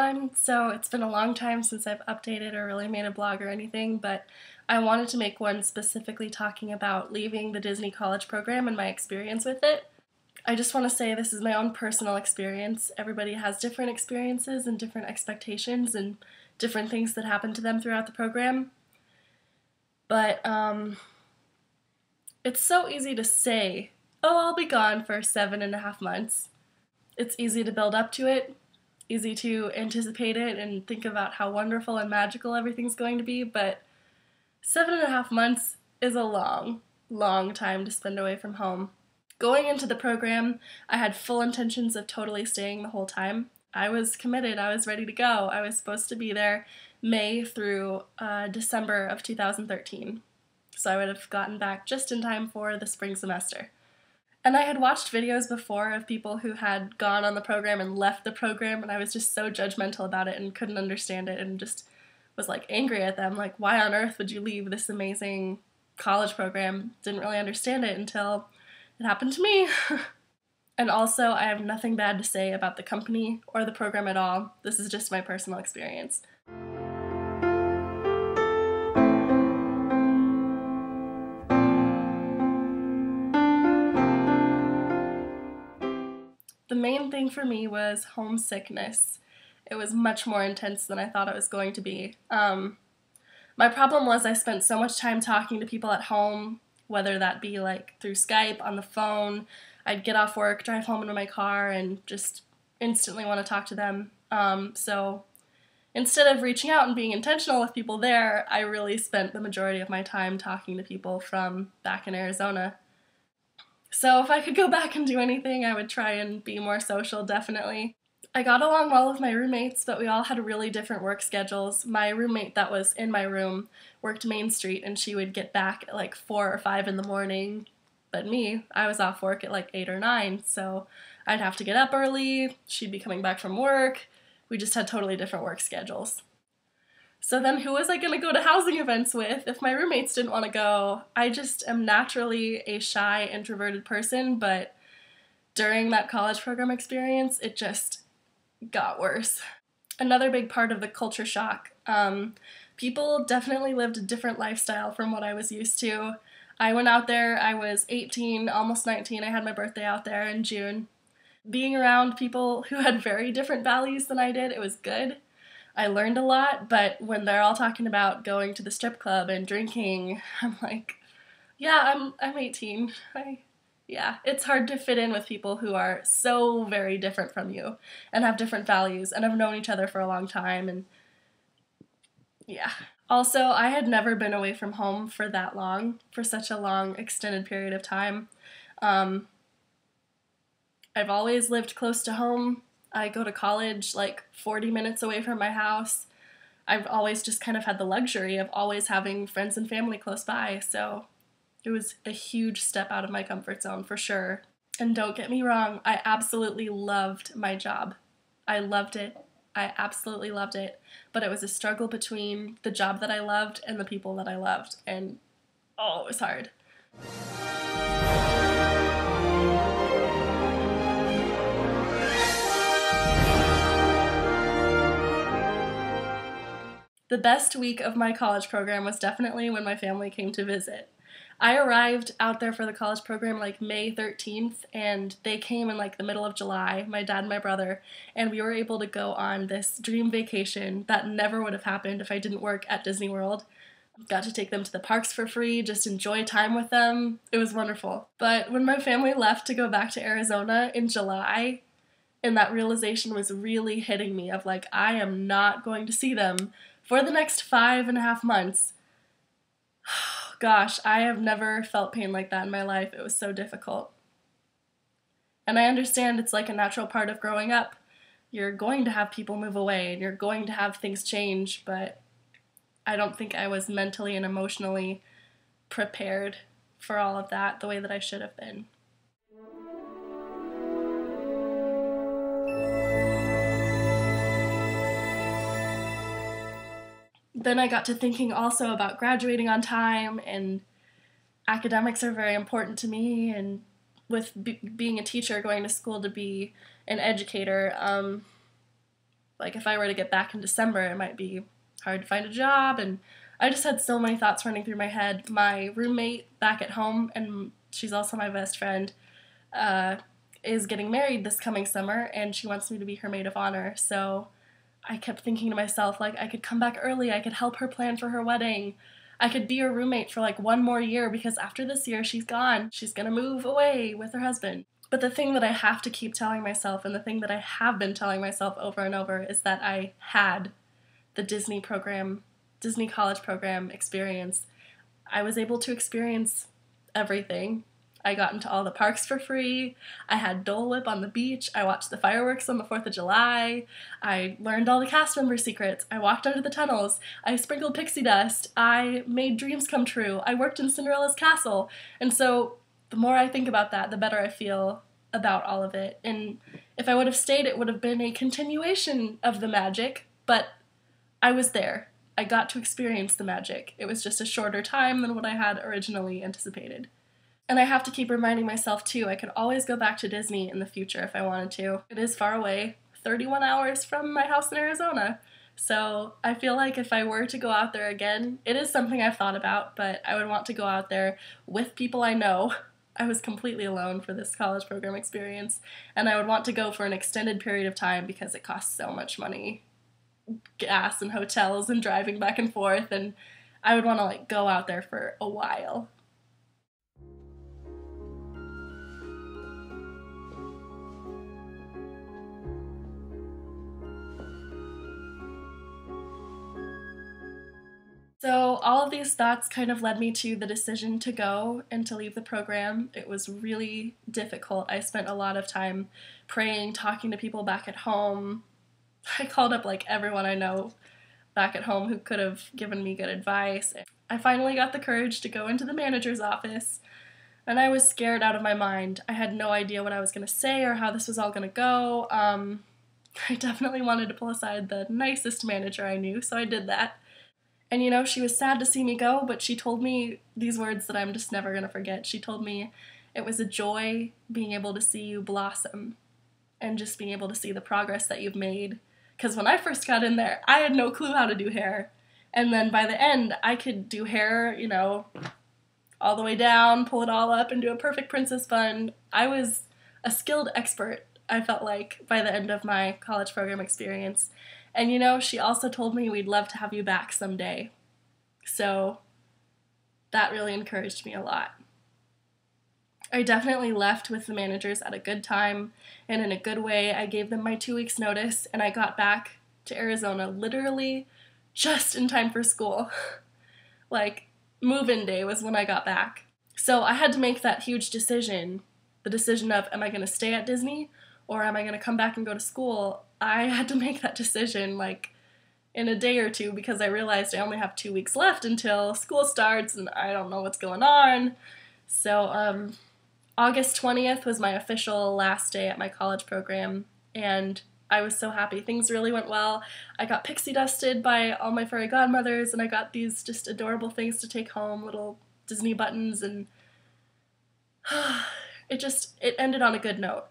everyone. So it's been a long time since I've updated or really made a blog or anything, but I wanted to make one specifically talking about leaving the Disney College program and my experience with it. I just want to say this is my own personal experience. Everybody has different experiences and different expectations and different things that happen to them throughout the program. But it's so easy to say, oh, I'll be gone for 7.5 months. It's easy to build up to it, easy to anticipate it and think about how wonderful and magical everything's going to be, but 7.5 months is a long, long time to spend away from home. Going into the program, I had full intentions of totally staying the whole time. I was committed, I was ready to go. I was supposed to be there May through December of 2013. So I would have gotten back just in time for the spring semester. And I had watched videos before of people who had gone on the program and left the program, and I was just so judgmental about it and couldn't understand it and just was like angry at them. Like, why on earth would you leave this amazing college program? Didn't really understand it until it happened to me. And also, I have nothing bad to say about the company or the program at all. This is just my personal experience. The main thing for me was homesickness. It was much more intense than I thought it was going to be. My problem was I spent so much time talking to people at home, whether that be like through Skype, on the phone. I'd get off work, drive home into my car, and just instantly want to talk to them. So instead of reaching out and being intentional with people there, I really spent the majority of my time talking to people from back in Arizona. So if I could go back and do anything, I would try and be more social, definitely. I got along well with my roommates, but we all had really different work schedules. My roommate that was in my room worked Main Street, and she would get back at like 4 or 5 in the morning. But me, I was off work at like 8 or 9, so I'd have to get up early, she'd be coming back from work. We just had totally different work schedules. So then who was I going to go to housing events with if my roommates didn't want to go? I just am naturally a shy, introverted person, but during that college program experience, it just got worse. Another big part of the culture shock. People definitely lived a different lifestyle from what I was used to. I went out there, I was 18, almost 19, I had my birthday out there in June. Being around people who had very different values than I did, it was good. I learned a lot, but when they're all talking about going to the strip club and drinking, I'm like, yeah, I'm 18. Yeah, it's hard to fit in with people who are so very different from you and have different values and have known each other for a long time, and yeah. Also, I had never been away from home for that long, for such a long, extended period of time. I've always lived close to home. I go to college like 40 minutes away from my house. I've always just kind of had the luxury of always having friends and family close by, so it was a huge step out of my comfort zone for sure. And don't get me wrong, I absolutely loved my job. I loved it. I absolutely loved it. But it was a struggle between the job that I loved and the people that I loved, and oh, it was hard. The best week of my college program was definitely when my family came to visit. I arrived out there for the college program like May 13th, and they came in like the middle of July, my dad and my brother, and we were able to go on this dream vacation that never would have happened if I didn't work at Disney World. Got to take them to the parks for free, just enjoy time with them. It was wonderful. But when my family left to go back to Arizona in July, and that realization was really hitting me of like, I am not going to see them for the next 5.5 months. Gosh, I have never felt pain like that in my life. It was so difficult. And I understand it's like a natural part of growing up. You're going to have people move away and you're going to have things change, but I don't think I was mentally and emotionally prepared for all of that the way that I should have been. Then I got to thinking also about graduating on time, and academics are very important to me, and with being a teacher, going to school to be an educator, Like, if I were to get back in December, it might be hard to find a job, and I just had so many thoughts running through my head. My roommate back at home, and she's also my best friend, is getting married this coming summer, and she wants me to be her maid of honor. So I kept thinking to myself, like, I could come back early, I could help her plan for her wedding, I could be her roommate for like one more year, because after this year she's gone. She's gonna move away with her husband. But the thing that I have to keep telling myself, and the thing that I have been telling myself over and over, is that I had the Disney college program experience. I was able to experience everything. I got into all the parks for free. I had Dole Whip on the beach. I watched the fireworks on the 4th of July. I learned all the cast member secrets. I walked under the tunnels. I sprinkled pixie dust. I made dreams come true. I worked in Cinderella's castle. And so the more I think about that, the better I feel about all of it. And if I would have stayed, it would have been a continuation of the magic, but I was there. I got to experience the magic. It was just a shorter time than what I had originally anticipated. And I have to keep reminding myself, too, I could always go back to Disney in the future if I wanted to. It is far away, 31 hours from my house in Arizona. So I feel like if I were to go out there again, it is something I've thought about, but I would want to go out there with people I know. I was completely alone for this college program experience, and I would want to go for an extended period of time because it costs so much money. Gas and hotels and driving back and forth, and I would want to like go out there for a while. So all of these thoughts kind of led me to the decision to go and to leave the program. It was really difficult. I spent a lot of time praying, talking to people back at home. I called up like everyone I know back at home who could have given me good advice. I finally got the courage to go into the manager's office, and I was scared out of my mind. I had no idea what I was going to say or how this was all going to go. I definitely wanted to pull aside the nicest manager I knew, so I did that. And you know, she was sad to see me go, but she told me these words that I'm just never going to forget. She told me it was a joy being able to see you blossom and just being able to see the progress that you've made. Because when I first got in there, I had no clue how to do hair. And then by the end, I could do hair, you know, all the way down, pull it all up, and do a perfect princess bun. I was a skilled expert, I felt like, by the end of my college program experience. And you know, she also told me we'd love to have you back someday. So that really encouraged me a lot. I definitely left with the managers at a good time and in a good way. I gave them my 2 weeks notice, and I got back to Arizona literally just in time for school. Like, move-in day was when I got back. So I had to make that huge decision, the decision of, am I going to stay at Disney or am I going to come back and go to school? I had to make that decision like in a day or two because I realized I only have 2 weeks left until school starts and I don't know what's going on. So August 20th was my official last day at my college program, and I was so happy. Things really went well. I got pixie dusted by all my fairy godmothers, and I got these just adorable things to take home, little Disney buttons, and it ended on a good note.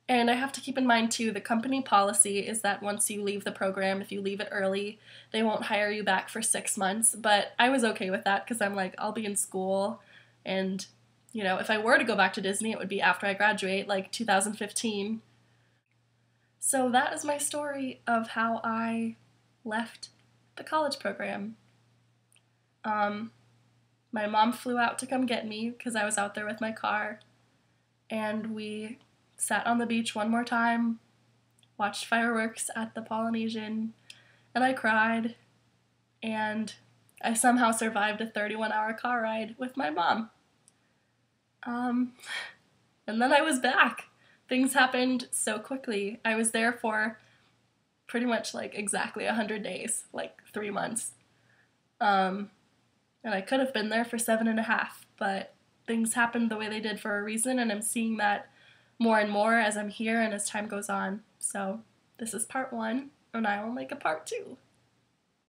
And I have to keep in mind, too, the company policy is that once you leave the program, if you leave it early, they won't hire you back for 6 months. But I was okay with that because I'm like, I'll be in school. And, you know, if I were to go back to Disney, it would be after I graduate, like 2015. So that is my story of how I left the college program. My mom flew out to come get me because I was out there with my car. And we sat on the beach one more time, watched fireworks at the Polynesian, and I cried, and I somehow survived a 31-hour car ride with my mom. And then I was back. Things happened so quickly. I was there for pretty much like exactly 100 days, like 3 months. And I could have been there for 7.5, but things happened the way they did for a reason, and I'm seeing that more and more as I'm here and as time goes on. So this is part 1, and I will make a part 2.